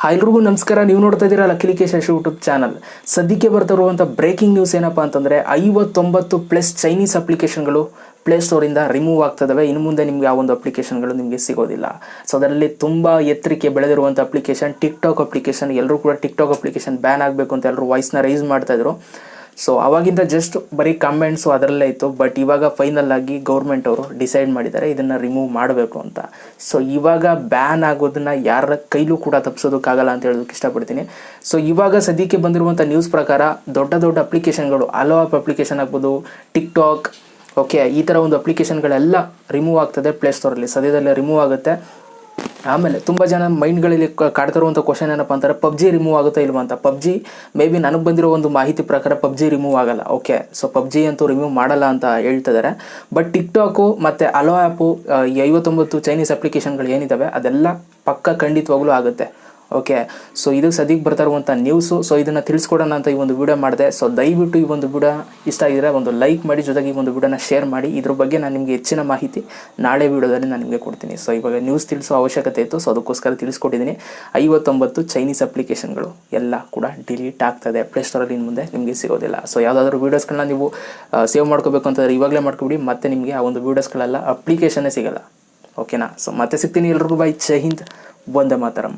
ಎಲ್ರಿಗೂ ನಮಸ್ಕಾರ. ನೀವು ನೋಡ್ತಾ ಇದ್ದೀರಾ ಲಕ್ಕೇಶ್ ಯೂಟ್ಯೂಬ್ ಚಾನಲ್. ಸದ್ಯಕ್ಕೆ ಬರ್ತಿರುವಂಥ ಬ್ರೇಕಿಂಗ್ ನ್ಯೂಸ್ ಏನಪ್ಪ ಅಂತಂದರೆ 59+ ಚೈನೀಸ್ ಅಪ್ಲಿಕೇಶನ್ಗಳು ಪ್ಲೇಸ್ಟೋರಿಂದ ರಿಮೂವ್ ಆಗ್ತದವೆ. ಇನ್ನು ಮುಂದೆ ನಿಮಗೆ ಆ ಒಂದು ಅಪ್ಲಿಕೇಶನ್ಗಳು ನಿಮಗೆ ಸಿಗೋದಿಲ್ಲ. ಸೊ ಅದರಲ್ಲಿ ತುಂಬ ಎತ್ತರಕ್ಕೆ ಬೆಳೆದಿರುವಂಥ ಅಪ್ಲಿಕೇಶನ್ ಟಿಕ್ ಟಾಕ್ ಅಪ್ಲಿಕೇಶನ್. ಎಲ್ಲರೂ ಕೂಡ ಟಿಕ್ ಟಾಕ್ ಅಪ್ಲಿಕೇಶನ್ ಬ್ಯಾನ್ ಆಗಬೇಕು ಅಂತ ಎಲ್ಲರೂ ವಾಯ್ಸ್ನ ರೈಸ್ ಮಾಡ್ತಾಯಿದ್ರು. ಸೊ ಅವಾಗಿಂದ ಜಸ್ಟ್ ಬರೀ ಕಮೆಂಟ್ಸು ಅದರಲ್ಲೇ ಇತ್ತು. ಬಟ್ ಇವಾಗ ಫೈನಲ್ ಆಗಿ ಗೌರ್ಮೆಂಟ್ ಅವರು ಡಿಸೈಡ್ ಮಾಡಿದ್ದಾರೆ ಇದನ್ನು ರಿಮೂವ್ ಮಾಡಬೇಕು ಅಂತ. ಸೊ ಇವಾಗ ಬ್ಯಾನ್ ಆಗೋದನ್ನು ಯಾರ ಕೈಲೂ ಕೂಡ ತಪ್ಪಿಸೋದಕ್ಕಾಗಲ್ಲ ಅಂತ ಹೇಳೋದಕ್ಕೆ ಇಷ್ಟಪಡ್ತೀನಿ. ಸೊ ಇವಾಗ ಸದ್ಯಕ್ಕೆ ಬಂದಿರುವಂಥ ನ್ಯೂಸ್ ಪ್ರಕಾರ ದೊಡ್ಡ ದೊಡ್ಡ ಅಪ್ಲಿಕೇಶನ್ಗಳು, ಹಲೋ ಆಪ್ ಅಪ್ಲಿಕೇಶನ್ ಆಗ್ಬೋದು, ಟಿಕ್ ಟಾಕ್, ಓಕೆ, ಈ ಥರ ಒಂದು ಅಪ್ಲಿಕೇಶನ್ಗಳೆಲ್ಲ ರಿಮೂವ್ ಆಗ್ತದೆ ಪ್ಲೇಸ್ಟೋರಲ್ಲಿ. ಸದ್ಯದಲ್ಲೇ ರಿಮೂವ್ ಆಗುತ್ತೆ. ಆಮೇಲೆ ತುಂಬ ಜನ ಮೈಂಡ್ಗಳಲ್ಲಿ ಕಾಡ್ತಿರುವಂಥ ಕ್ವಶನ್ ಏನಪ್ಪ ಅಂತಾರೆ, ಪಬ್ಜಿ ರಿಮೂವ್ ಆಗುತ್ತಾ ಇಲ್ವಾ ಅಂತ. ಪಬ್ಜಿ ಮೇ ಬಿ ನನಗೆ ಬಂದಿರೋ ಒಂದು ಮಾಹಿತಿ ಪ್ರಕಾರ ಪಬ್ಜಿ ರಿಮೂವ್ ಆಗಲ್ಲ. ಓಕೆ, ಸೊ ಪಬ್ಜಿ ಅಂತೂ ರಿಮೂವ್ ಮಾಡಲ್ಲ ಅಂತ ಹೇಳ್ತಿದ್ದಾರೆ. ಬಟ್ ಟಿಕ್ ಟಾಕು ಮತ್ತು ಅಲೋ ಆ್ಯಪು, 59 ಚೈನೀಸ್ ಅಪ್ಲಿಕೇಶನ್ಗಳು ಏನಿದ್ದಾವೆ ಅದೆಲ್ಲ ಪಕ್ಕ ಖಂಡಿತವಾಗ್ಲೂ ಆಗುತ್ತೆ. ಓಕೆ, ಸೊ ಇದು ಸದ್ಯಕ್ಕೆ ಬರ್ತಾ ಇರುವಂಥ ನ್ಯೂಸು. ಸೊ ಇದನ್ನು ತಿಳಿಸ್ಕೊಡೋಣ ಅಂತ ಈ ಒಂದು ವಿಡಿಯೋ ಮಾಡಿದೆ. ಸೊ ದಯವಿಟ್ಟು ಈ ಒಂದು ವಿಡಿಯೋ ಇಷ್ಟ ಆಗಿದ್ರೆ ಒಂದು ಲೈಕ್ ಮಾಡಿ, ಜೊತೆಗೆ ಈ ಒಂದು ವಿಡಿಯೋನ ಶೇರ್ ಮಾಡಿ. ಇದ್ರ ಬಗ್ಗೆ ನಾನು ನಿಮಗೆ ಹೆಚ್ಚಿನ ಮಾಹಿತಿ ನಾಳೆ ವಿಡಿಯೋದಲ್ಲಿ ನಾನು ನಿಮಗೆ ಕೊಡ್ತೀನಿ. ಸೊ ಇವಾಗ ನ್ಯೂಸ್ ತಿಳಿಸೋ ಅವಶ್ಯಕತೆ ಇತ್ತು, ಸೊ ಅದಕ್ಕೋಸ್ಕರ ತಿಳಿಸ್ಕೊಟ್ಟಿದ್ದೀನಿ. 59 ಚೈನೀಸ್ ಅಪ್ಲಿಕೇಶನ್ಗಳು ಎಲ್ಲ ಕೂಡ ಡಿಲೀಟ್ ಆಗ್ತದೆ ಪ್ಲೇಸ್ಟೋರಲ್ಲಿ. ಇನ್ನು ಮುಂದೆ ನಿಮಗೆ ಸಿಗೋದಿಲ್ಲ. ಸೊ ಯಾವುದಾದ್ರೂ ವೀಡಿಯೋಸ್ಗಳನ್ನ ನೀವು ಸೇವ್ ಮಾಡ್ಕೋಬೇಕು ಅಂತಂದರೆ ಇವಾಗಲೇ ಮಾಡ್ಕೊಬಿಡಿ. ಮತ್ತೆ ನಿಮಗೆ ಆ ಒಂದು ವೀಡಿಯೋಸ್ಗಳೆಲ್ಲ ಅಪ್ಲಿಕೇಶನ್ನೇ ಸಿಗೋಲ್ಲ. ಓಕೆನಾ? ಸೊ ಮತ್ತೆ ಸಿಗ್ತೀನಿ. ಎಲ್ರಿಗೂ ಬೈ. ಜೈ ಹಿಂದ್, ವಂದೇ ಮಾತರಂ.